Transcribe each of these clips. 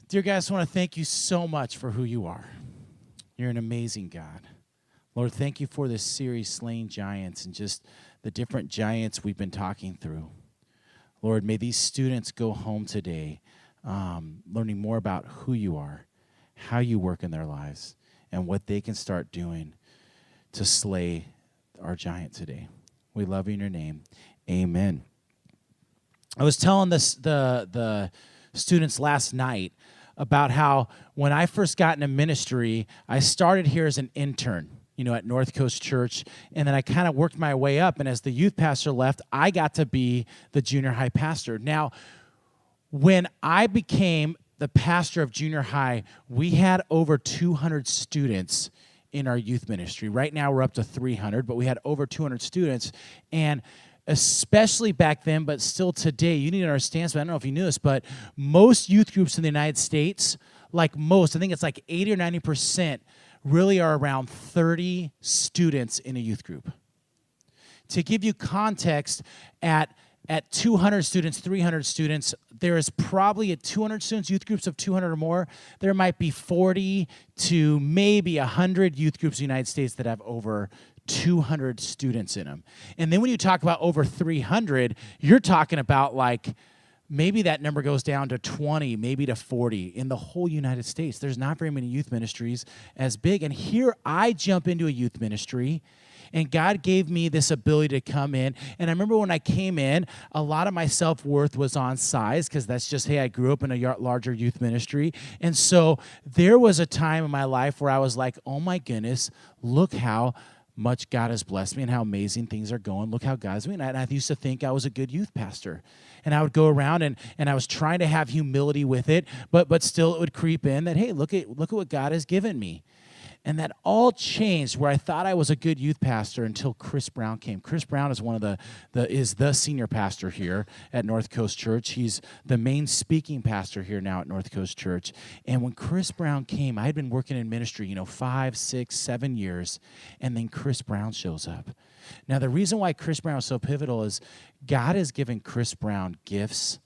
Dear God, I just want to thank you so much for who you are. You're an amazing God. Lord, thank you for this series, Slaying Giants, and just the different giants we've been talking through. Lord, may these students go home today learning more about who you are, how you work in their lives, and what they can start doing to slay our giant today. We love you in your name. Amen. I was telling the students last night about how when I first got into ministry, I started here as an intern, at North Coast Church, and then I kind of worked my way up, and as the youth pastor left, I got to be the junior high pastor. Now, when I became the pastor of junior high, we had over 200 students in our youth ministry. Right now, we're up to 300, but we had over 200 students, and especially back then, but still today, you need to understand, so I don't know if you knew this, but most youth groups in the United States, I think it's like 80 or 90%, really are around 30 students in a youth group. To give you context, at 200 students, 300 students, there is probably at 200 students, youth groups of 200 or more, there might be 40 to maybe 100 youth groups in the United States that have over 200 students in them. And then when you talk about over 300, you're talking about maybe that number goes down to 20, maybe to 40 in the whole United States. There's not very many youth ministries as big. And here I jump into a youth ministry, and God gave me this ability to come in. And I remember when I came in, a lot of my self-worth was on size because that's just, hey, I grew up in a larger youth ministry. And so there was a time in my life where I was like, oh my goodness, look how much God has blessed me and how amazing things are going. Look how God's doing. And I used to think I was a good youth pastor. And I would go around and I was trying to have humility with it, but still it would creep in that, hey, look at what God has given me. And that all changed where I thought I was a good youth pastor until Chris Brown came. Chris Brown is is the senior pastor here at North Coast Church. He's the main speaking pastor here now at North Coast Church. And when Chris Brown came, I had been working in ministry, 5, 6, 7 years, and then Chris Brown shows up. Now, the reason why Chris Brown is so pivotal is God has given Chris Brown gifts.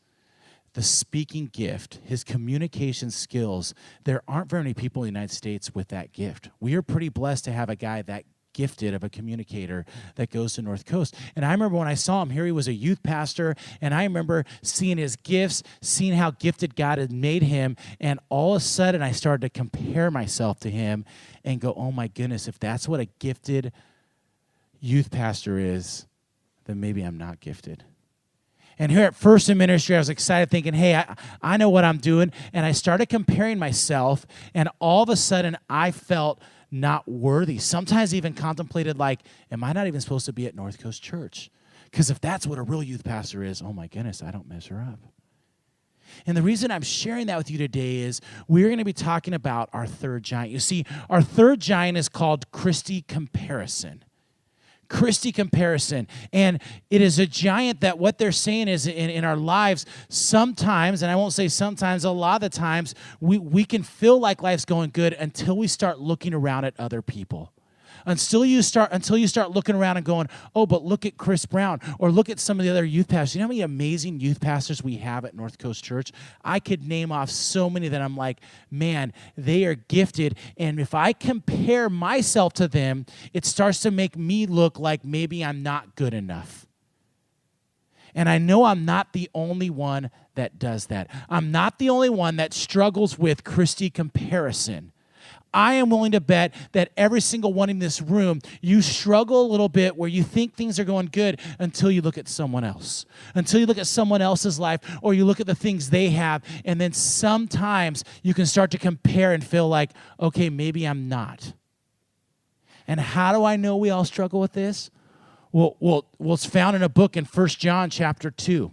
The speaking gift, his communication skills, there aren't very many people in the United States with that gift. We are pretty blessed to have a guy that gifted of a communicator that goes to North Coast. And I remember when I saw him here, he was a youth pastor, and I remember seeing his gifts, seeing how gifted God had made him, and all of a sudden I started to compare myself to him and go, oh my goodness, if that's what a gifted youth pastor is, then maybe I'm not gifted. And here at First in Ministry, I was excited thinking, hey, I know what I'm doing. And I started comparing myself, and all of a sudden I felt not worthy. Sometimes even contemplated am I not even supposed to be at North Coast Church? Because if that's what a real youth pastor is, oh my goodness, I don't measure up. And the reason I'm sharing that with you today is we're going to be talking about our third giant. You see, our third giant is called Christy Comparison. Christy Comparison. And it is a giant that what they're saying is in our lives, sometimes, and I won't say sometimes, a lot of the times, we can feel like life's going good until we start looking around at other people. Until you start looking around and going, oh, but look at Chris Brown, or look at some of the other youth pastors. You know how many amazing youth pastors we have at North Coast Church? I could name off so many that I'm like, man, they are gifted. And if I compare myself to them, it starts to make me look like maybe I'm not good enough. And I know I'm not the only one that does that. I'm not the only one that struggles with Christy Comparison. I am willing to bet that every single one in this room, you struggle a little bit where you think things are going good until you look at someone else. Until you look at someone else's life, or you look at the things they have, and then sometimes you can start to compare and feel like, okay, maybe I'm not. And how do I know we all struggle with this? Well, it's found in a book in 1 John chapter 2.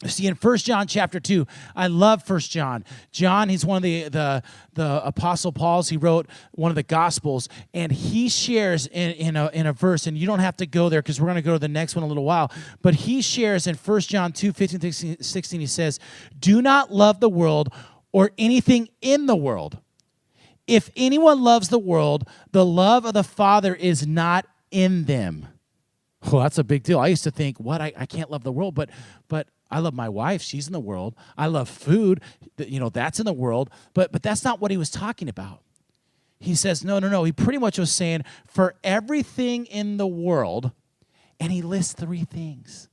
See, in 1 John chapter 2, I love 1 John. John, he's one of the Apostle Paul's. He wrote one of the Gospels, and he shares in a verse, and you don't have to go there because we're going to go to the next one in a little while, but he shares in 1 John 2, 15, 16, he says, do not love the world or anything in the world. If anyone loves the world, the love of the Father is not in them. Well, that's a big deal. I used to think, I can't love the world, but I love my wife. She's in the world. I love food. That's in the world. But that's not what he was talking about. He says, no. He pretty much was saying, for everything in the world, and he lists 3 things.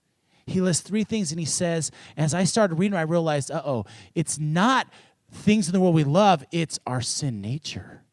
He lists 3 things, and he says, as I started reading, I realized, it's not things in the world we love, it's our sin nature.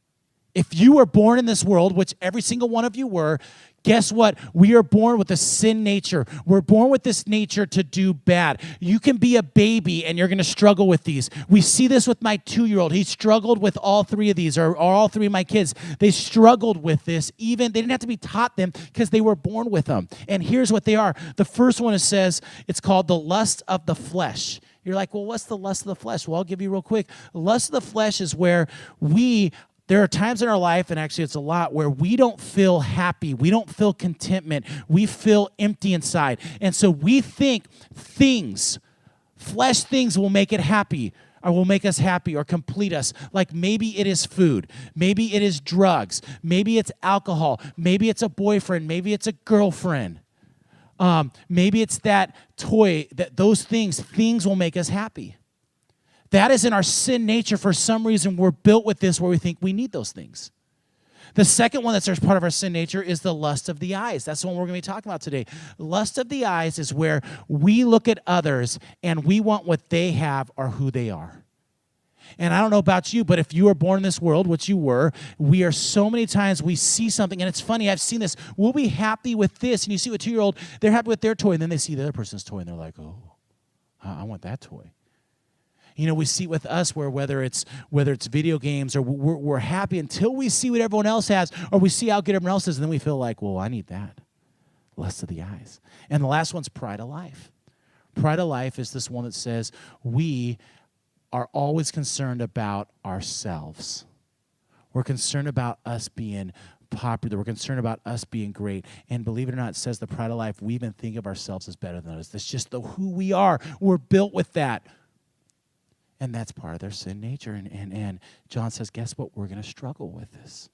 If you were born in this world, which every single one of you were, guess what? We are born with a sin nature. We're born with this nature to do bad. You can be a baby and you're going to struggle with these. We see this with my 2-year-old. He struggled with all 3 of these, or all 3 of my kids. They struggled with this. Even they didn't have to be taught them because they were born with them. And here's what they are. The first one, it says, it's called the lust of the flesh. You're like, well, what's the lust of the flesh? Well, I'll give you real quick. The lust of the flesh is where there are times in our life, and actually it's a lot, where we don't feel happy. We don't feel contentment. We feel empty inside. And so we think flesh things will make it happy, or will make us happy or complete us. Like maybe it is food. Maybe it is drugs. Maybe it's alcohol. Maybe it's a boyfriend. Maybe it's a girlfriend. Maybe it's that toy, those things will make us happy. That is in our sin nature. For some reason, we're built with this where we think we need those things. The second one that's part of our sin nature is the lust of the eyes. That's the one we're going to be talking about today. Lust of the eyes is where we look at others and we want what they have or who they are. And I don't know about you, but if you were born in this world, which you were, we are so many times we see something, and it's funny, I've seen this. We'll be happy with this, and you see a 2-year-old, they're happy with their toy, and then they see the other person's toy, and they're like, oh, I want that toy. We see with us where whether it's video games or we're happy until we see what everyone else has, or we see how good everyone else is, and then we feel like, well, I need that. Lust of the eyes. And the last one's pride of life. Pride of life is this one that says we are always concerned about ourselves. We're concerned about us being popular. We're concerned about us being great. And believe it or not, it says the pride of life, we even think of ourselves as better than others. That's just who we are. We're built with that. And that's part of their sin nature. And John says, guess what? We're going to struggle with this.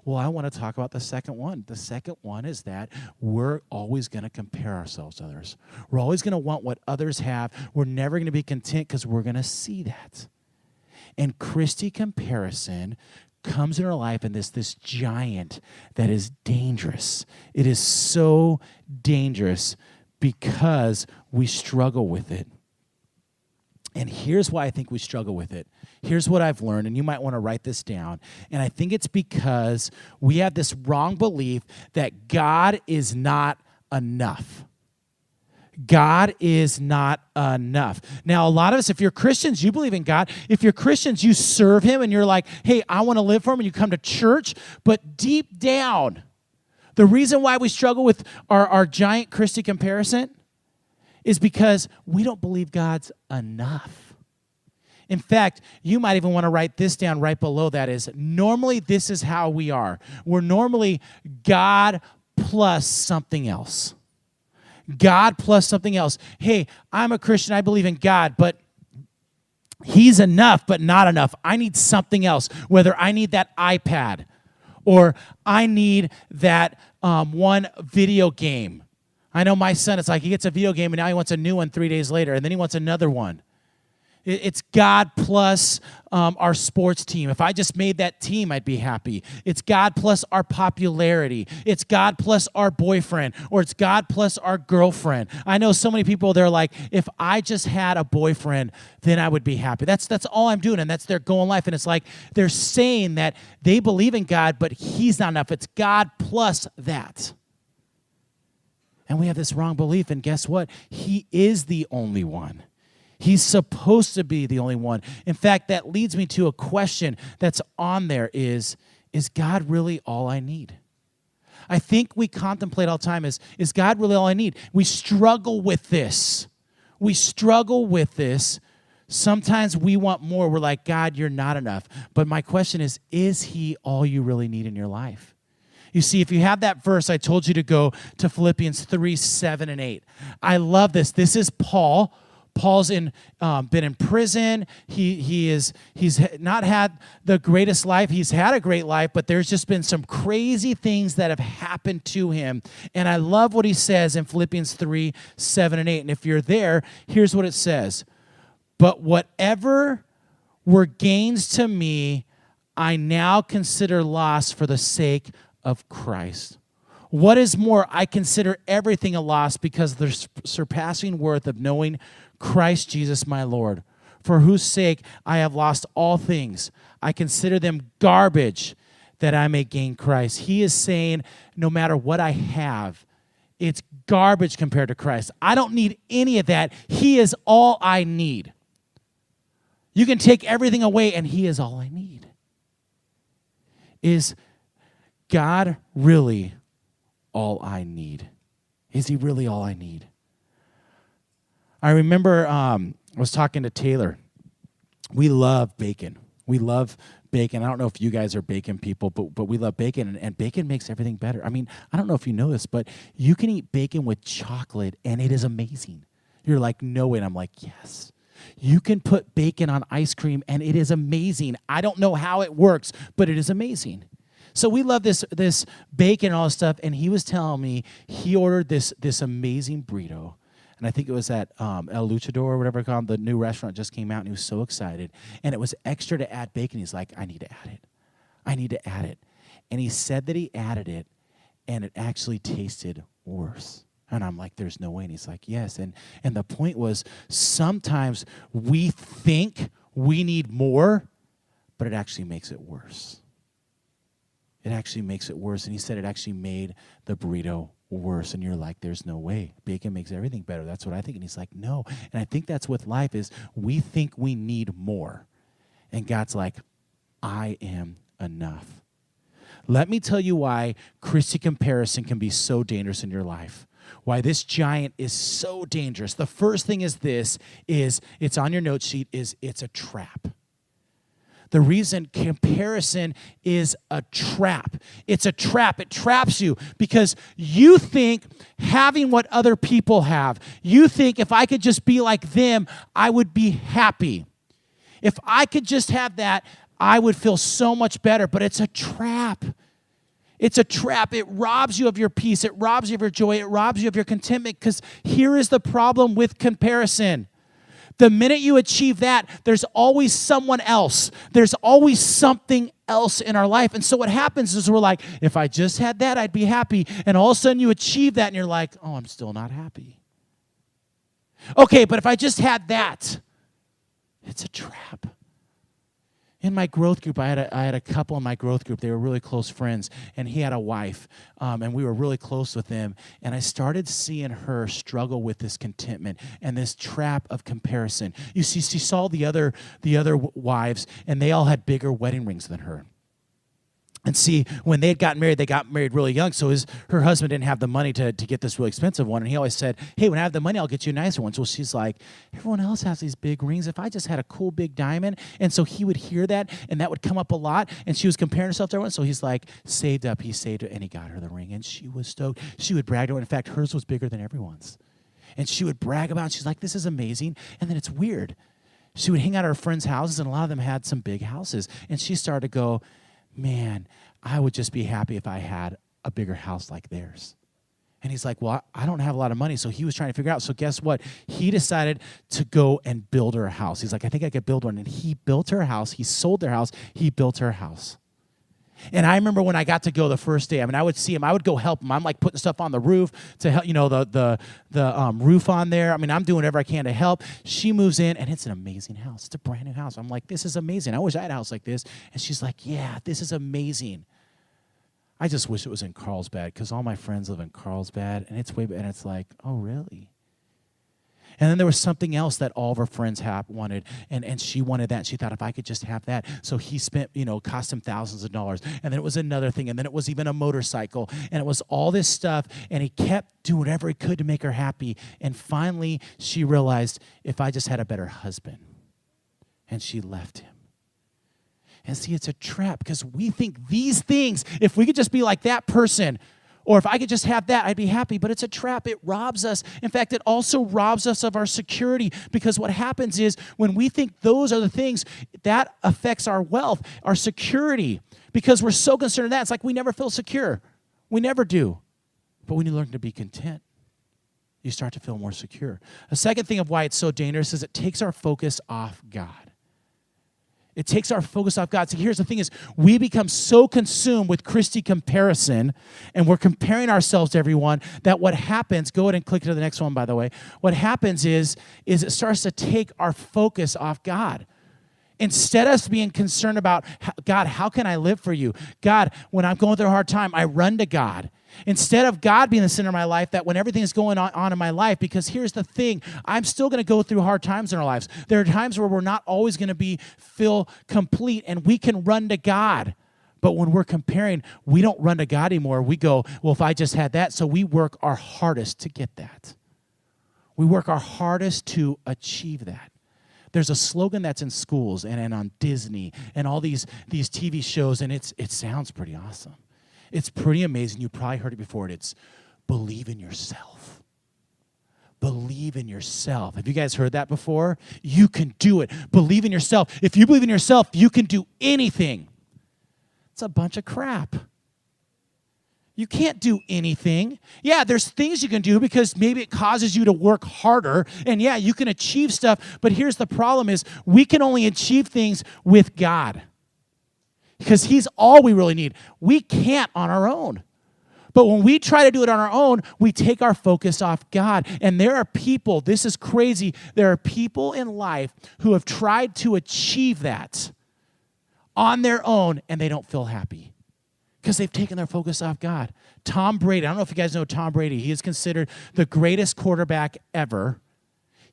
Well, I want to talk about the second one. The second one is that we're always going to compare ourselves to others. We're always going to want what others have. We're never going to be content because we're going to see that. And Christy Comparison comes in our life, and this giant that is dangerous. It is so dangerous because we struggle with it. And here's why I think we struggle with it. Here's what I've learned, and you might want to write this down. And I think it's because we have this wrong belief that God is not enough. God is not enough. Now, a lot of us, if you're Christians, you believe in God. If you're Christians, you serve him, and you're like, hey, I want to live for him, and you come to church. But deep down, the reason why we struggle with our giant Christy Comparison is because we don't believe God's enough. In fact, you might even want to write this down right below that is, normally this is how we are. We're normally God plus something else. God plus something else. Hey, I'm a Christian, I believe in God, but he's enough, but not enough. I need something else, whether I need that iPad or I need that one video game. I know my son, it's like he gets a video game and now he wants a new one 3 days later, and then he wants another one. It's God plus our sports team. If I just made that team, I'd be happy. It's God plus our popularity. It's God plus our boyfriend, or it's God plus our girlfriend. I know so many people, they're like, if I just had a boyfriend, then I would be happy. That's all I'm doing, and that's their goal in life. And it's like they're saying that they believe in God, but he's not enough. It's God plus that. And we have this wrong belief, and guess what? He is the only one. He's supposed to be the only one. In fact, that leads me to a question that's on there is God really all I need? I think we contemplate all the time, is God really all I need? We struggle with this. We struggle with this. Sometimes we want more. We're like, God, you're not enough. But my question is he all you really need in your life? You see, if you have that verse, I told you to go to Philippians 3, 7, and 8. I love this. This is Paul. Paul's been in prison. He's not had the greatest life. He's had a great life, but there's just been some crazy things that have happened to him. And I love what he says in Philippians 3, 7, and 8. And if you're there, here's what it says. But whatever were gains to me, I now consider loss for the sake of Christ. What is more, I consider everything a loss because of the surpassing worth of knowing Christ Jesus my Lord, for whose sake I have lost all things. I consider them garbage that I may gain Christ. He is saying, no matter what I have, it's garbage compared to Christ. I don't need any of that. He is all I need. You can take everything away, and He is all I need. Is God really all I need? Is He really all I need? I remember I was talking to Taylor. We love bacon. We love bacon. I don't know if you guys are bacon people, but we love bacon, and bacon makes everything better. I mean, I don't know if you know this, but you can eat bacon with chocolate, and it is amazing. You're like, no way. And I'm like, yes. You can put bacon on ice cream, and it is amazing. I don't know how it works, but it is amazing. So we love this bacon and all this stuff, and he was telling me he ordered this amazing burrito, and I think it was at El Luchador or whatever it's called. The new restaurant just came out, and he was so excited, and it was extra to add bacon. He's like, I need to add it. I need to add it. And he said that he added it, and it actually tasted worse. And I'm like, there's no way. And he's like, yes. And the point was, sometimes we think we need more, but it actually makes it worse. It actually makes it worse. And he said it actually made the burrito worse. And you're like, there's no way. Bacon makes everything better. That's what I think. And he's like, no. And I think that's with life is we think we need more. And God's like, I am enough. Let me tell you why Christy Comparison can be so dangerous in your life. Why this giant is so dangerous. The first thing is this, is it's on your note sheet, is it's a trap. The reason comparison is a trap. It's a trap. It traps you because you think having what other people have, you think if I could just be like them, I would be happy. If I could just have that, I would feel so much better, but it's a trap. It's a trap. It robs you of your peace. It robs you of your joy. It robs you of your contentment because here is the problem with comparison. The minute you achieve that, there's always someone else. There's always something else in our life. And so what happens is we're like, if I just had that, I'd be happy. And all of a sudden you achieve that and you're like, oh, I'm still not happy. Okay, but if I just had that, it's a trap. In my growth group, I had a couple in my growth group. They were really close friends, and he had a wife, and we were really close with them. And I started seeing her struggle with this contentment and this trap of comparison. You see, she saw the other wives, and they all had bigger wedding rings than her. And see, when they got married really young, so her husband didn't have the money to get this really expensive one. And he always said, hey, when I have the money, I'll get you a nicer one. So she's like, everyone else has these big rings. If I just had a cool big diamond. And so he would hear that, and that would come up a lot. And she was comparing herself to everyone. So he's like, saved up. He saved it, and he got her the ring. And she was stoked. She would brag to her. In fact, hers was bigger than everyone's. And she would brag about it. She's like, this is amazing. And then it's weird. She would hang out at her friends' houses, and a lot of them had some big houses. And she started to go, man, I would just be happy if I had a bigger house like theirs. And he's like, well, I don't have a lot of money. So he was trying to figure out. So guess what? He decided to go and build her a house. He's like, I think I could build one. And he built her a house. He sold their house. He built her a house. And I remember when I got to go the first day, I mean, I would see him. I would go help him. I'm like putting stuff on the roof to help, the roof on there. I mean, I'm doing whatever I can to help. She moves in, and it's an amazing house. It's a brand new house. I'm like, this is amazing. I wish I had a house like this. And she's like, yeah, this is amazing. I just wish it was in Carlsbad because all my friends live in Carlsbad, and and it's like, oh, really? And then there was something else that all of her friends wanted, and she wanted that. And she thought, if I could just have that. So he spent, cost him thousands of dollars. And then it was another thing. And then it was even a motorcycle. And it was all this stuff. And he kept doing whatever he could to make her happy. And finally, she realized, if I just had a better husband. And she left him. And see, it's a trap because we think these things, if we could just be like that person, Or if I could just have that, I'd be happy. But it's a trap. It robs us. In fact, it also robs us of our security, because what happens is when we think those are the things, that affects our wealth, our security, because we're so concerned with that. It's like we never feel secure. We never do. But when you learn to be content, you start to feel more secure. A second thing of why it's so dangerous is it takes our focus off God. It takes our focus off God. So here's the thing is, we become so consumed with Christy Comparison, and we're comparing ourselves to everyone, that what happens, go ahead and click to the next one, by the way. What happens is it starts to take our focus off God. Instead of us being concerned about, God, how can I live for you? God, when I'm going through a hard time, I run to God. Instead of God being the center of my life, that when everything is going on in my life, because here's the thing, I'm still going to go through hard times in our lives. There are times where we're not always going to feel complete, and we can run to God. But when we're comparing, we don't run to God anymore. We go, well, if I just had that, so we work our hardest to get that. We work our hardest to achieve that. There's a slogan that's in schools and on Disney and all these TV shows, and it sounds pretty awesome. It's pretty amazing. You probably heard it before. It's believe in yourself. Believe in yourself. Have you guys heard that before? You can do it. Believe in yourself. If you believe in yourself, you can do anything. It's a bunch of crap. You can't do anything. Yeah, there's things you can do because maybe it causes you to work harder. And yeah, you can achieve stuff. But here's the problem is we can only achieve things with God, because he's all we really need. We can't on our own. But when we try to do it on our own, we take our focus off God. And there are people, this is crazy, there are people in life who have tried to achieve that on their own, and they don't feel happy because they've taken their focus off God. Tom Brady, I don't know if you guys know Tom Brady. He is considered the greatest quarterback ever.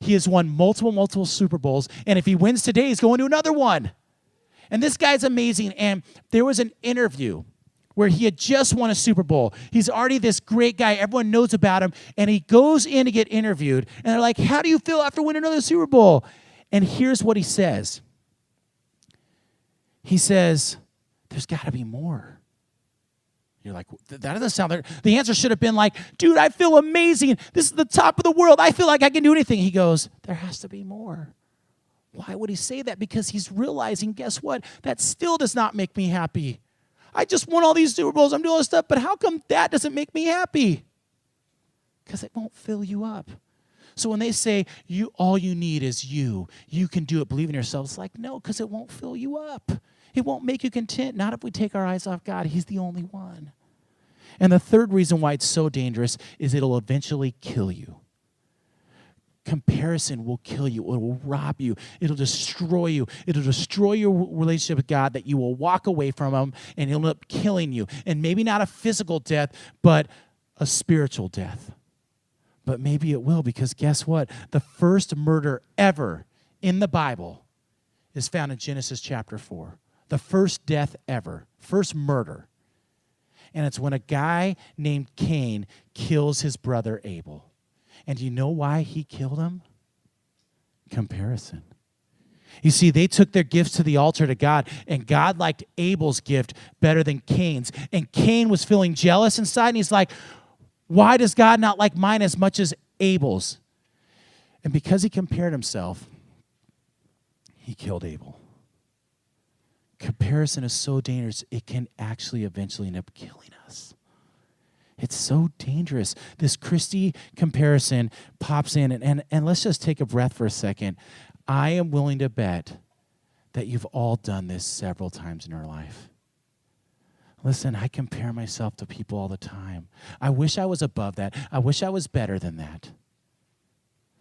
He has won multiple Super Bowls, and if he wins today, he's going to another one. And this guy's amazing. And there was an interview where he had just won a Super Bowl. He's already this great guy. Everyone knows about him. And he goes in to get interviewed. And they're like, how do you feel after winning another Super Bowl? And here's what he says. He says, there's got to be more. You're like, that doesn't sound like... The answer should have been like, dude, I feel amazing. This is the top of the world. I feel like I can do anything. He goes, there has to be more. Why would he say that? Because he's realizing, guess what? That still does not make me happy. I just won all these Super Bowls. I'm doing all this stuff, but how come that doesn't make me happy? Because it won't fill you up. So when they say, all you need is you can do it, believe in yourself, it's like, no, because it won't fill you up. It won't make you content. Not if we take our eyes off God. He's the only one. And the third reason why it's so dangerous is it'll eventually kill you. Comparison will kill you. It will rob you. It'll destroy you. It'll destroy your relationship with God, that you will walk away from him, and he'll end up killing you. And maybe not a physical death, but a spiritual death. But maybe it will, because guess what? The first murder ever in the Bible is found in Genesis chapter 4. The first death ever. First murder. And it's when a guy named Cain kills his brother Abel. And do you know why he killed him? Comparison. You see, they took their gifts to the altar to God, and God liked Abel's gift better than Cain's. And Cain was feeling jealous inside, and he's like, why does God not like mine as much as Abel's? And because he compared himself, he killed Abel. Comparison is so dangerous, it can actually eventually end up killing us. It's so dangerous. This Christy Comparison pops in, and let's just take a breath for a second. I am willing to bet that you've all done this several times in your life. Listen, I compare myself to people all the time. I wish I was above that. I wish I was better than that.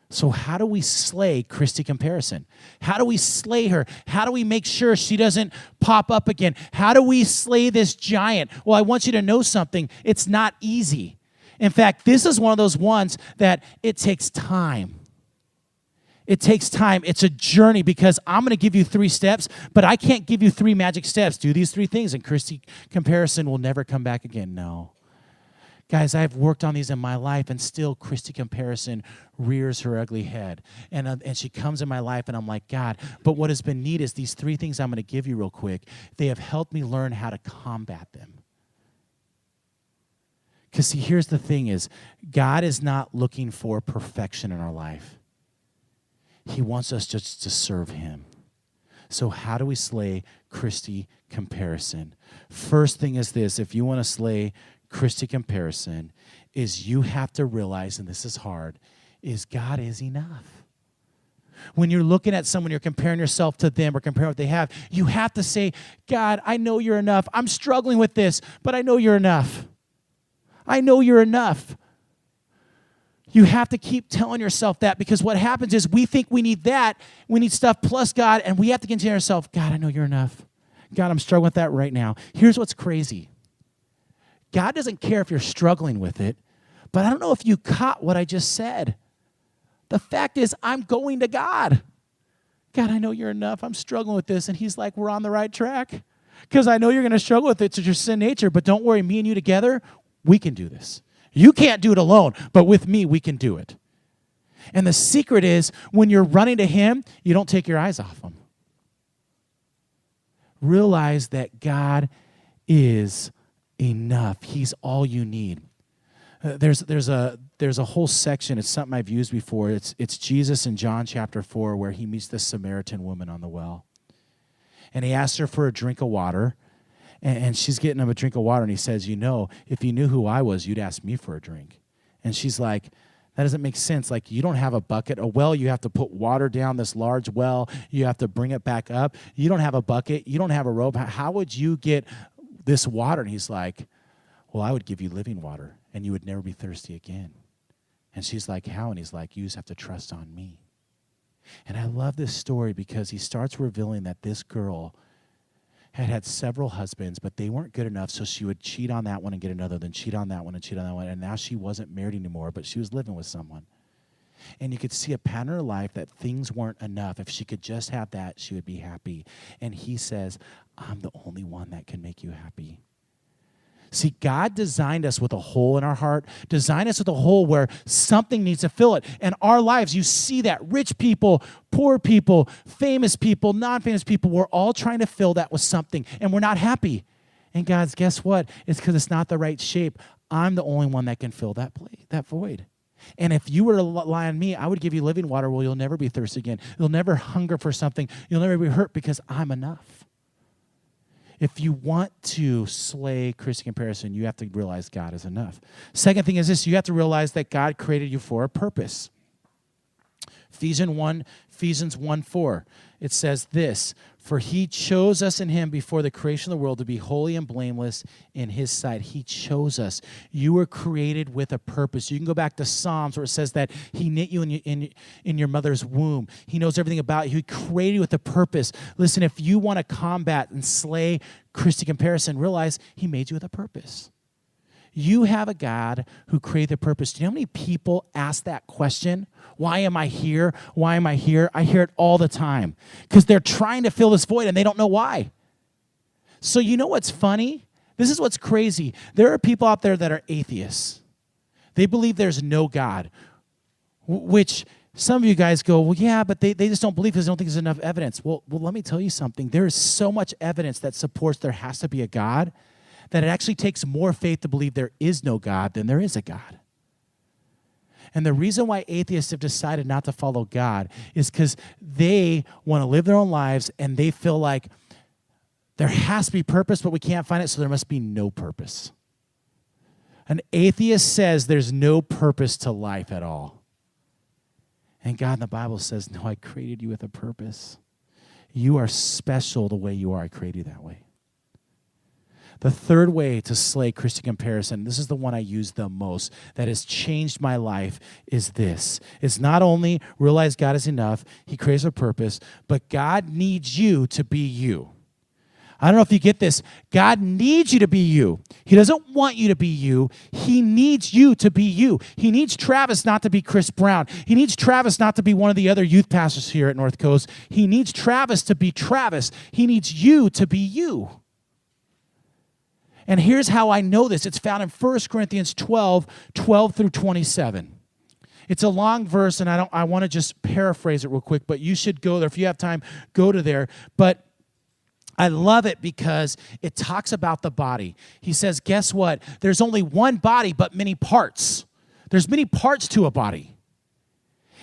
So how do we slay Christy Comparison? How do we slay her? How do we make sure she doesn't pop up again? How do we slay this giant? Well, I want you to know something. It's not easy. In fact, this is one of those ones that it takes time. It takes time. It's a journey, because I'm going to give you 3 steps, but I can't give you 3 magic steps. Do these 3 things, and Christy Comparison will never come back again. No. Guys, I've worked on these in my life, and still Christy Comparison rears her ugly head. And she comes in my life, and I'm like, God, but what has been neat is these 3 things I'm going to give you real quick. They have helped me learn how to combat them. Because see, here's the thing is, God is not looking for perfection in our life. He wants us just to serve him. So how do we slay Christy Comparison? First thing is this: if you want to slay Christy Comparison, is you have to realize, and this is hard, is God is enough. When you're looking at someone, you're comparing yourself to them or comparing what they have, you have to say, God, I know you're enough. I'm struggling with this, but I know you're enough. I know you're enough. You have to keep telling yourself that, because what happens is we think we need that. We need stuff plus God, and we have to continue ourselves, God, I know you're enough. God, I'm struggling with that right now. Here's what's crazy. God doesn't care if you're struggling with it, but I don't know if you caught what I just said. The fact is, I'm going to God. God, I know you're enough. I'm struggling with this. And he's like, we're on the right track. Because I know you're going to struggle with it. It's your sin nature. But don't worry, me and you together, we can do this. You can't do it alone, but with me, we can do it. And the secret is, when you're running to him, you don't take your eyes off him. Realize that God is enough. He's all you need. There's a whole section. It's something I've used before. It's Jesus in John chapter 4, where he meets the Samaritan woman on the well. And he asks her for a drink of water. And she's getting him a drink of water. And he says, if you knew who I was, you'd ask me for a drink. And she's like, that doesn't make sense. Like, you don't have a bucket. A well, you have to put water down this large well. You have to bring it back up. You don't have a bucket. You don't have a rope. How would you get this water? And he's like, well, I would give you living water, and you would never be thirsty again. And she's like, how? And he's like, you just have to trust on me. And I love this story because he starts revealing that this girl had several husbands, but they weren't good enough, so she would cheat on that one and get another, then cheat on that one and cheat on that one, and now she wasn't married anymore, but she was living with someone. And you could see a pattern in her life that things weren't enough. If she could just have that, she would be happy. And he says, I'm the only one that can make you happy. See, God designed us with a hole in our heart, designed us with a hole where something needs to fill it. And our lives, you see that. Rich people, poor people, famous people, non-famous people, we're all trying to fill that with something, and we're not happy. And God's, guess what? It's because it's not the right shape. I'm the only one that can fill that void. And if you were to rely on me, I would give you living water where you'll never be thirsty again. You'll never hunger for something. You'll never be hurt because I'm enough. If you want to slay Christy Comparison, you have to realize God is enough. Second thing is this: you have to realize that God created you for a purpose. Ephesians 1:4, it says this: for he chose us in him before the creation of the world to be holy and blameless in his sight. He chose us. You were created with a purpose. You can go back to Psalms where it says that he knit you in your mother's womb. He knows everything about you. He created you with a purpose. Listen, if you want to combat and slay Christy Comparison, realize he made you with a purpose. You have a God who created a purpose. Do you know how many people ask that question? Why am I here? Why am I here? I hear it all the time because they're trying to fill this void and they don't know why. So you know what's funny? This is what's crazy. There are people out there that are atheists. They believe there's no God, which some of you guys go, well, yeah, but they just don't believe because they don't think there's enough evidence. Well, let me tell you something. There is so much evidence that supports there has to be a God that it actually takes more faith to believe there is no God than there is a God. And the reason why atheists have decided not to follow God is because they want to live their own lives and they feel like there has to be purpose, but we can't find it, so there must be no purpose. An atheist says there's no purpose to life at all. And God in the Bible says, no, I created you with a purpose. You are special the way you are. I created you that way. The third way to slay Christy Comparison, this is the one I use the most, that has changed my life, is this. It's not only realize God is enough, he creates a purpose, but God needs you to be you. I don't know if you get this. God needs you to be you. He doesn't want you to be you. He needs you to be you. He needs Travis not to be Chris Brown. He needs Travis not to be one of the other youth pastors here at North Coast. He needs Travis to be Travis. He needs you to be you. And here's how I know this. It's found in 1 Corinthians 12 through 27. It's a long verse, and I want to just paraphrase it real quick, but you should go there. If you have time, go to there. But I love it because it talks about the body. He says, guess what? There's only one body, but many parts. There's many parts to a body.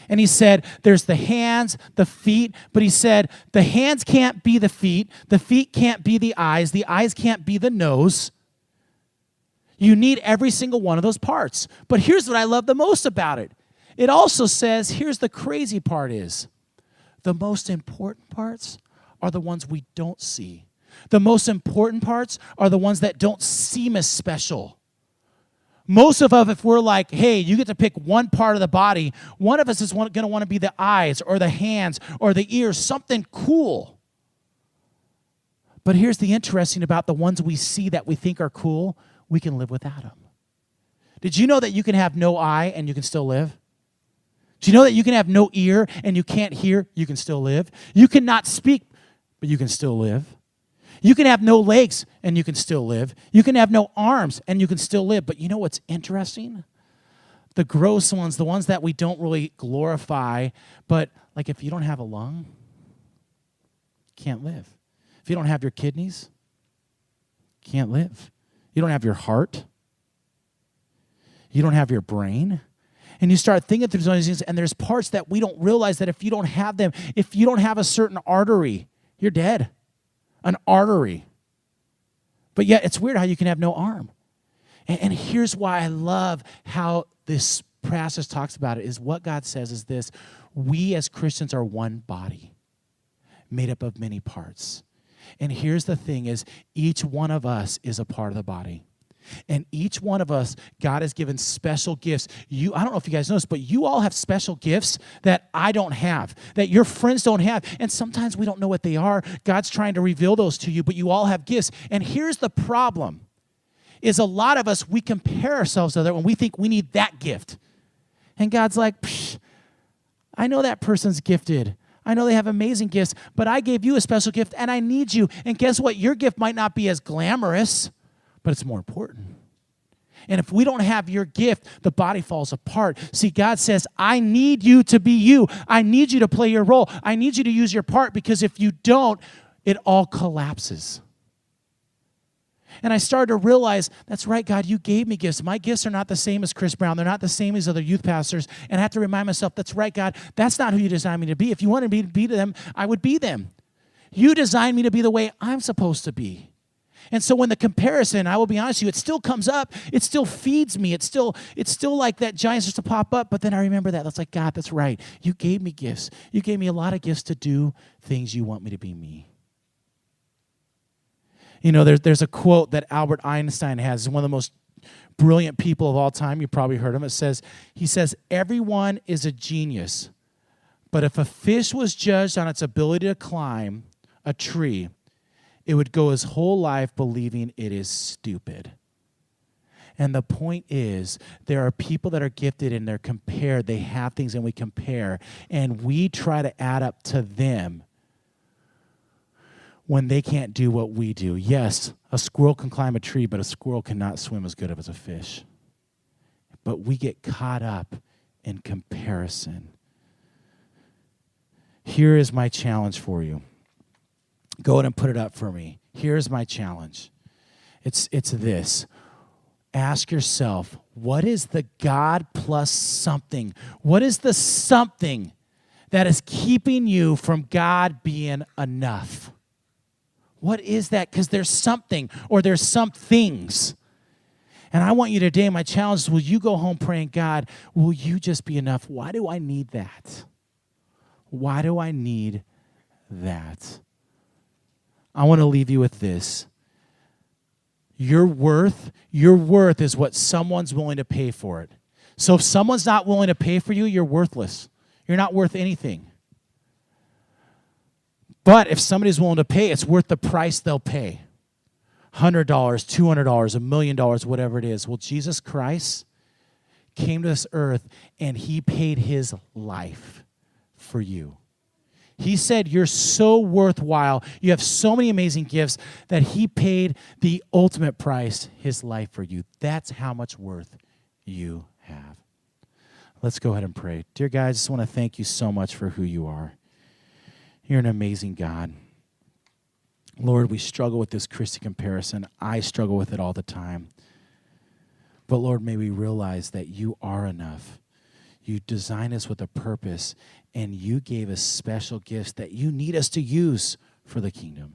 And he said, there's the hands, the feet, but he said, the hands can't be the feet can't be the eyes can't be the nose. You need every single one of those parts. But here's what I love the most about it. It also says, here's the crazy part is, the most important parts are the ones we don't see. The most important parts are the ones that don't seem as special. Most of us, if we're like, hey, you get to pick one part of the body, one of us is going to want to be the eyes or the hands or the ears, something cool. But here's the interesting about the ones we see that we think are cool, we can live without them. Did you know that you can have no eye and you can still live? Do you know that you can have no ear and you can't hear, you can still live? You cannot speak, but you can still live. You can have no legs and you can still live. You can have no arms and you can still live. But you know what's interesting? The gross ones, the ones that we don't really glorify, but like if you don't have a lung, you can't live. If you don't have your kidneys, you can't live. You don't have your heart. You don't have your brain. And you start thinking through those things, and there's parts that we don't realize that if you don't have them, if you don't have a certain artery, you're dead. An artery. But yet, it's weird how you can have no arm. And here's why I love how this passage talks about it, is what God says is this: we as Christians are one body, made up of many parts. And here's the thing is, each one of us is a part of the body. And each one of us, God has given special gifts. I don't know if you guys know this, but you all have special gifts that I don't have, that your friends don't have. And sometimes we don't know what they are. God's trying to reveal those to you, but you all have gifts. And here's the problem, is a lot of us, we compare ourselves to others when we think we need that gift. And God's like, I know that person's gifted. I know they have amazing gifts, but I gave you a special gift and I need you. And guess what? Your gift might not be as glamorous, but it's more important. And if we don't have your gift, the body falls apart. See, God says, I need you to be you. I need you to play your role. I need you to use your part, because if you don't, it all collapses. And I started to realize, that's right, God, you gave me gifts. My gifts are not the same as Chris Brown. They're not the same as other youth pastors. And I have to remind myself, that's right, God, that's not who you designed me to be. If you wanted me to be to them, I would be them. You designed me to be the way I'm supposed to be. And so when the comparison, I will be honest with you, it still comes up. It still feeds me. It's still like that giant starts to pop up. But then I remember that. That's like, God, that's right. You gave me gifts. You gave me a lot of gifts to do things you want me to be me. You know, there's a quote that Albert Einstein has. He's one of the most brilliant people of all time. You probably heard him. He says, everyone is a genius. But if a fish was judged on its ability to climb a tree, it would go his whole life believing it is stupid. And the point is, there are people that are gifted and they're compared. They have things and we compare. And we try to add up to them when they can't do what we do. Yes, a squirrel can climb a tree, but a squirrel cannot swim as good as a fish. But we get caught up in comparison. Here is my challenge for you. Go ahead and put it up for me. Here's my challenge. It's this. Ask yourself, what is the God plus something? What is the something that is keeping you from God being enough? What is that? Because there's something, or there's some things. And I want you today, my challenge is, will you go home praying, God, will you just be enough? Why do I need that? Why do I need that? I want to leave you with this. Your worth is what someone's willing to pay for it. So if someone's not willing to pay for you, you're worthless. You're not worth anything. But if somebody's willing to pay, it's worth the price they'll pay. $100, $200, $1 million, whatever it is. Well, Jesus Christ came to this earth and he paid his life for you. He said, you're so worthwhile. You have so many amazing gifts that he paid the ultimate price, his life for you. That's how much worth you have. Let's go ahead and pray. Dear God, I just want to thank you so much for who you are. You're an amazing God. Lord, we struggle with this Christy comparison. I struggle with it all the time. But Lord, may we realize that you are enough. You designed us with a purpose, and you gave us special gifts that you need us to use for the kingdom.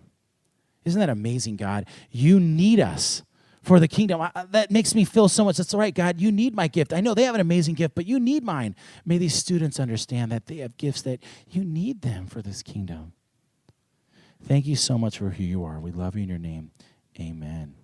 Isn't that amazing, God? You need us for the kingdom. That makes me feel so much. That's all right, God. You need my gift. I know they have an amazing gift, but you need mine. May these students understand that they have gifts that you need them for this kingdom. Thank you so much for who you are. We love you in your name. Amen.